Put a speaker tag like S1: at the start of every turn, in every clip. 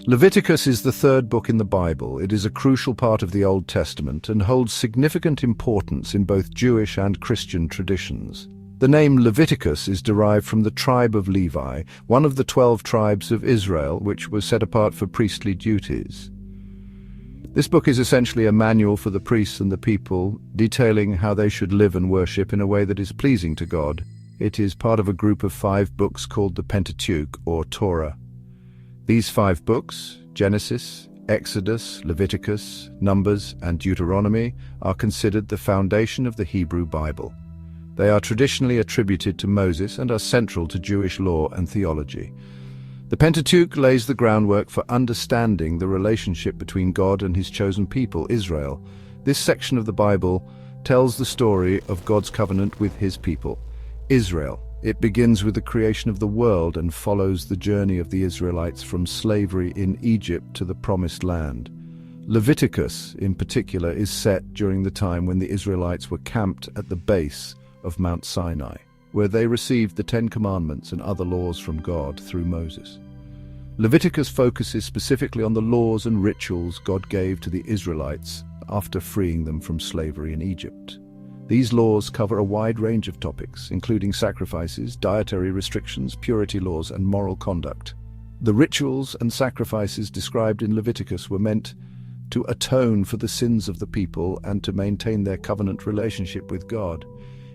S1: Leviticus is the third book in the Bible. It is a crucial part of the Old Testament and holds significant importance in both Jewish and Christian traditions. The name Leviticus is derived from the tribe of Levi, one of the 12 tribes of Israel, which was set apart for priestly duties. This book is essentially a manual for the priests and the people, detailing how they should live and worship in a way that is pleasing to God. It is part of a group of 5 books called the Pentateuch, or Torah. These 5 books, Genesis, Exodus, Leviticus, Numbers, and Deuteronomy, are considered the foundation of the Hebrew Bible. They are traditionally attributed to Moses and are central to Jewish law and theology. The Pentateuch lays the groundwork for understanding the relationship between God and his chosen people, Israel. This section of the Bible tells the story of God's covenant with his people, Israel. It begins with the creation of the world and follows the journey of the Israelites from slavery in Egypt to the Promised Land. Leviticus, in particular, is set during the time when the Israelites were camped at the base of Mount Sinai, where they received the 10 Commandments and other laws from God through Moses. Leviticus focuses specifically on the laws and rituals God gave to the Israelites after freeing them from slavery in Egypt. These laws cover a wide range of topics, including sacrifices, dietary restrictions, purity laws, and moral conduct. The rituals and sacrifices described in Leviticus were meant to atone for the sins of the people and to maintain their covenant relationship with God.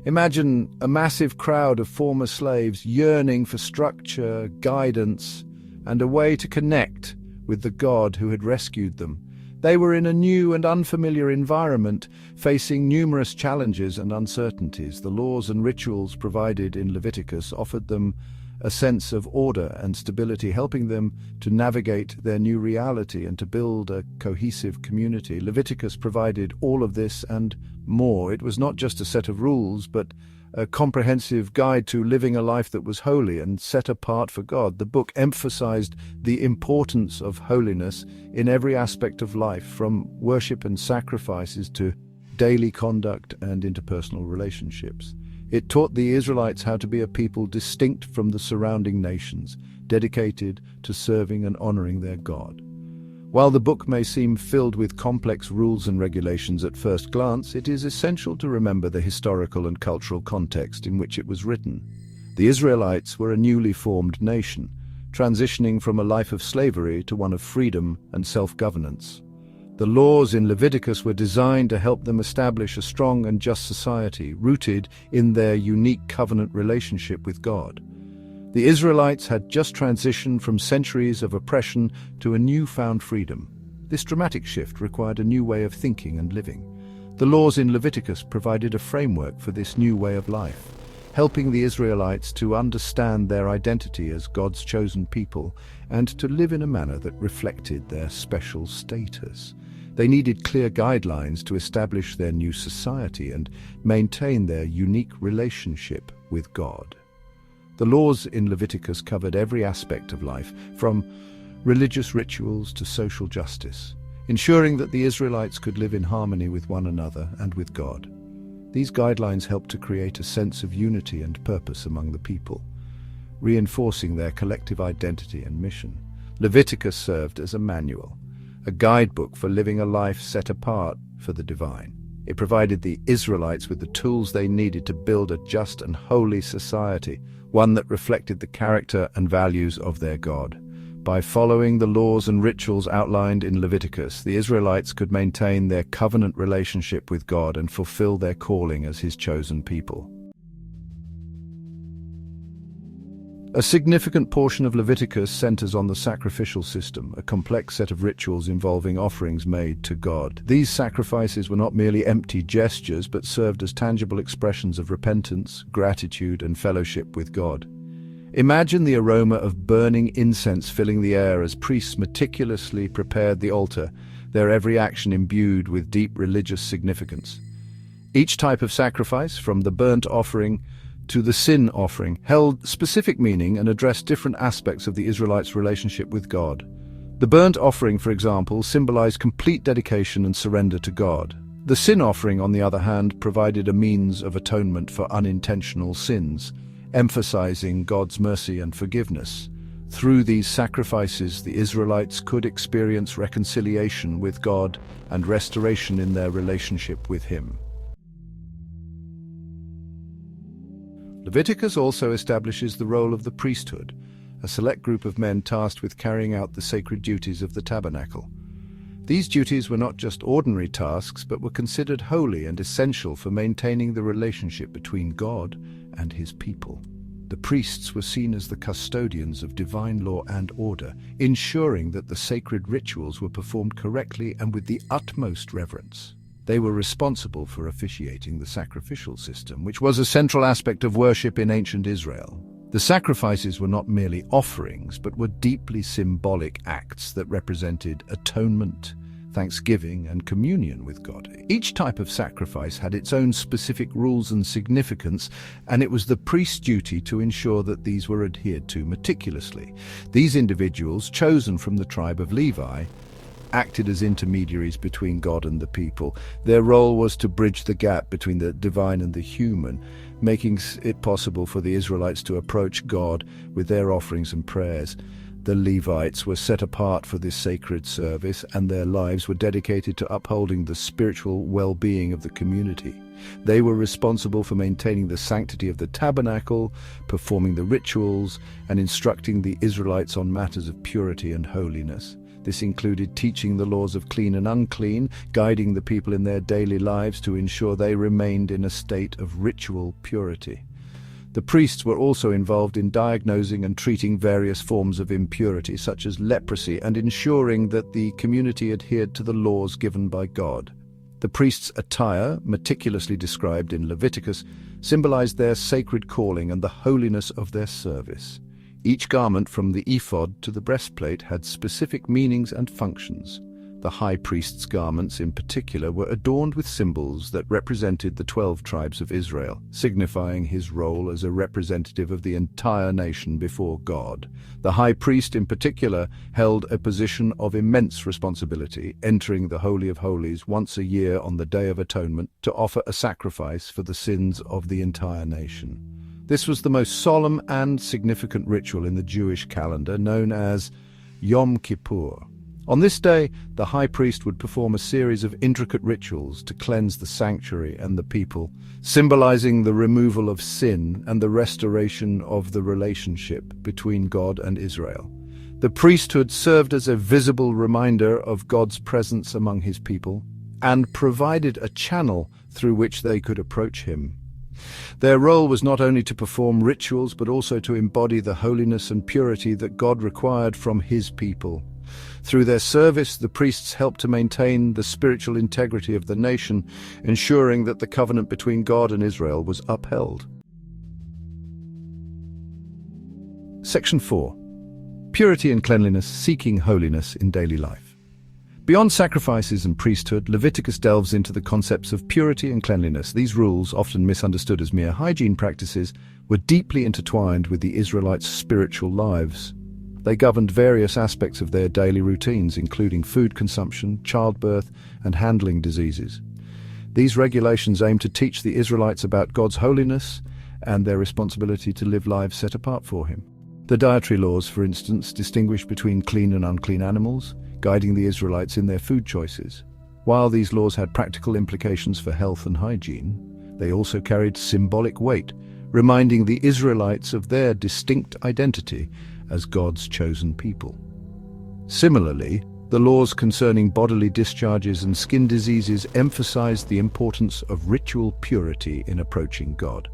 S1: Imagine a massive crowd of former slaves yearning for structure, guidance, and a way to connect with the God who had rescued them. They were in a new and unfamiliar environment, facing numerous challenges and uncertainties. The laws and rituals provided in Leviticus offered them a sense of order and stability, helping them to navigate their new reality and to build a cohesive community. Leviticus provided all of this and more. It was not just a set of rules, but a comprehensive guide to living a life that was holy and set apart for God. The book emphasized the importance of holiness in every aspect of life, from worship and sacrifices to daily conduct and interpersonal relationships. It taught the Israelites how to be a people distinct from the surrounding nations, dedicated to serving and honoring their God. While the book may seem filled with complex rules and regulations at first glance, it is essential to remember the historical and cultural context in which it was written. The Israelites were a newly formed nation, transitioning from a life of slavery to one of freedom and self-governance. The laws in Leviticus were designed to help them establish a strong and just society, rooted in their unique covenant relationship with God. The Israelites had just transitioned from centuries of oppression to a newfound freedom. This dramatic shift required a new way of thinking and living. The laws in Leviticus provided a framework for this new way of life, helping the Israelites to understand their identity as God's chosen people and to live in a manner that reflected their special status. They needed clear guidelines to establish their new society and maintain their unique relationship with God. The laws in Leviticus covered every aspect of life, from religious rituals to social justice, ensuring that the Israelites could live in harmony with one another and with God. These guidelines helped to create a sense of unity and purpose among the people, reinforcing their collective identity and mission. Leviticus served as a manual, a guidebook for living a life set apart for the divine. It provided the Israelites with the tools they needed to build a just and holy society, one that reflected the character and values of their God. By following the laws and rituals outlined in Leviticus, the Israelites could maintain their covenant relationship with God and fulfill their calling as his chosen people. A significant portion of Leviticus centers on the sacrificial system, a complex set of rituals involving offerings made to God. These sacrifices were not merely empty gestures, but served as tangible expressions of repentance, gratitude, and fellowship with God. Imagine the aroma of burning incense filling the air as priests meticulously prepared the altar, their every action imbued with deep religious significance. Each type of sacrifice, from the burnt offering to the sin offering, held specific meaning and addressed different aspects of the Israelites' relationship with God. The burnt offering, for example, symbolized complete dedication and surrender to God. The sin offering, on the other hand, provided a means of atonement for unintentional sins, emphasizing God's mercy and forgiveness. Through these sacrifices, the Israelites could experience reconciliation with God and restoration in their relationship with Him. Leviticus also establishes the role of the priesthood, a select group of men tasked with carrying out the sacred duties of the tabernacle. These duties were not just ordinary tasks, but were considered holy and essential for maintaining the relationship between God and His people. The priests were seen as the custodians of divine law and order, ensuring that the sacred rituals were performed correctly and with the utmost reverence. They were responsible for officiating the sacrificial system, which was a central aspect of worship in ancient Israel. The sacrifices were not merely offerings, but were deeply symbolic acts that represented atonement, thanksgiving, and communion with God. Each type of sacrifice had its own specific rules and significance, and it was the priest's duty to ensure that these were adhered to meticulously. These individuals, chosen from the tribe of Levi, acted as intermediaries between God and the people. Their role was to bridge the gap between the divine and the human, making it possible for the Israelites to approach God with their offerings and prayers. The Levites were set apart for this sacred service, and their lives were dedicated to upholding the spiritual well-being of the community. They were responsible for maintaining the sanctity of the tabernacle, performing the rituals, and instructing the Israelites on matters of purity and holiness. This included teaching the laws of clean and unclean, guiding the people in their daily lives to ensure they remained in a state of ritual purity. The priests were also involved in diagnosing and treating various forms of impurity, such as leprosy, and ensuring that the community adhered to the laws given by God. The priests' attire, meticulously described in Leviticus, symbolized their sacred calling and the holiness of their service. Each garment, from the ephod to the breastplate, had specific meanings and functions. The high priest's garments, in particular, were adorned with symbols that represented the 12 tribes of Israel, signifying his role as a representative of the entire nation before God. The high priest, in particular, held a position of immense responsibility, entering the Holy of Holies once a year on the Day of Atonement to offer a sacrifice for the sins of the entire nation. This was the most solemn and significant ritual in the Jewish calendar, known as Yom Kippur. On this day, the high priest would perform a series of intricate rituals to cleanse the sanctuary and the people, symbolizing the removal of sin and the restoration of the relationship between God and Israel. The priesthood served as a visible reminder of God's presence among His people and provided a channel through which they could approach Him. Their role was not only to perform rituals, but also to embody the holiness and purity that God required from His people. Through their service, the priests helped to maintain the spiritual integrity of the nation, ensuring that the covenant between God and Israel was upheld. Section 4. Purity and cleanliness, seeking holiness in daily life. Beyond sacrifices and priesthood, Leviticus delves into the concepts of purity and cleanliness. These rules, often misunderstood as mere hygiene practices, were deeply intertwined with the Israelites' spiritual lives. They governed various aspects of their daily routines, including food consumption, childbirth, and handling diseases. These regulations aim to teach the Israelites about God's holiness and their responsibility to live lives set apart for Him. The dietary laws, for instance, distinguish between clean and unclean animals, guiding the Israelites in their food choices. While these laws had practical implications for health and hygiene, they also carried symbolic weight, reminding the Israelites of their distinct identity as God's chosen people. Similarly, the laws concerning bodily discharges and skin diseases emphasized the importance of ritual purity in approaching God.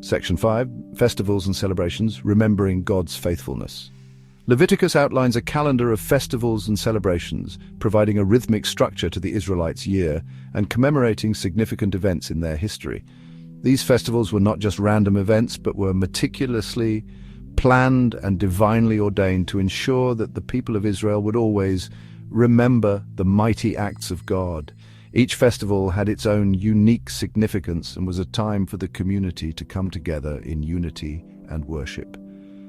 S1: Section 5. Festivals and celebrations, remembering God's faithfulness. Leviticus outlines a calendar of festivals and celebrations, providing a rhythmic structure to the Israelites' year and commemorating significant events in their history. These festivals were not just random events, but were meticulously planned and divinely ordained to ensure that the people of Israel would always remember the mighty acts of God. Each festival had its own unique significance and was a time for the community to come together in unity and worship.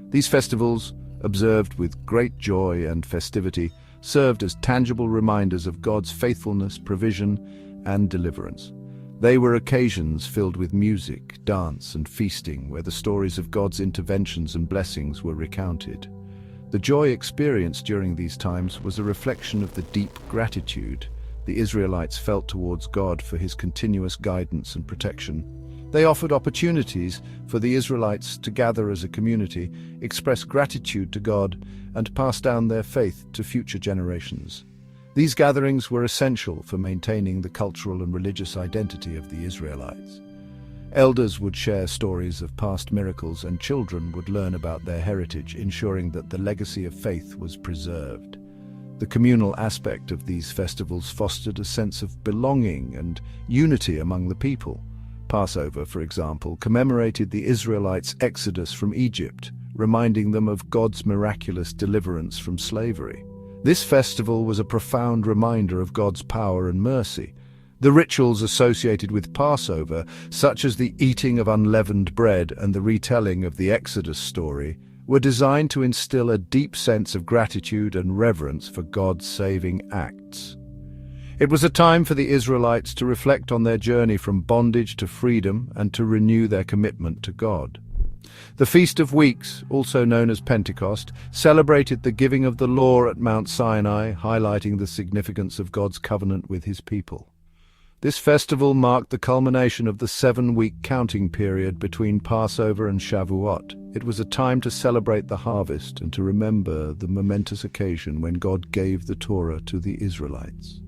S1: These festivals, observed with great joy and festivity, served as tangible reminders of God's faithfulness, provision, and deliverance. They were occasions filled with music, dance, and feasting, where the stories of God's interventions and blessings were recounted. The joy experienced during these times was a reflection of the deep gratitude the Israelites felt towards God for his continuous guidance and protection. They offered opportunities for the Israelites to gather as a community, express gratitude to God, and pass down their faith to future generations. These gatherings were essential for maintaining the cultural and religious identity of the Israelites. Elders would share stories of past miracles, and children would learn about their heritage, ensuring that the legacy of faith was preserved. The communal aspect of these festivals fostered a sense of belonging and unity among the people. Passover, for example, commemorated the Israelites' exodus from Egypt, reminding them of God's miraculous deliverance from slavery. This festival was a profound reminder of God's power and mercy. The rituals associated with Passover, such as the eating of unleavened bread and the retelling of the Exodus story, were designed to instill a deep sense of gratitude and reverence for God's saving acts. It was a time for the Israelites to reflect on their journey from bondage to freedom and to renew their commitment to God. The Feast of Weeks, also known as Pentecost, celebrated the giving of the law at Mount Sinai, highlighting the significance of God's covenant with his people. This festival marked the culmination of the 7-week counting period between Passover and Shavuot. It was a time to celebrate the harvest and to remember the momentous occasion when God gave the Torah to the Israelites.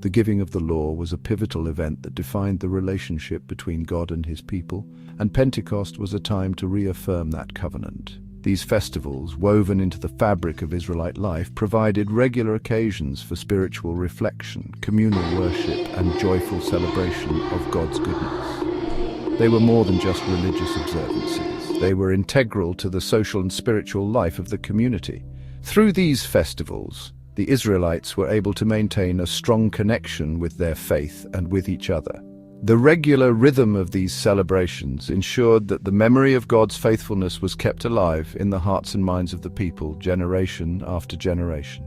S1: The giving of the law was a pivotal event that defined the relationship between God and his people, and Pentecost was a time to reaffirm that covenant. These festivals, woven into the fabric of Israelite life, provided regular occasions for spiritual reflection, communal worship, and joyful celebration of God's goodness. They were more than just religious observances. They were integral to the social and spiritual life of the community. Through these festivals, the Israelites were able to maintain a strong connection with their faith and with each other. The regular rhythm of these celebrations ensured that the memory of God's faithfulness was kept alive in the hearts and minds of the people, generation after generation.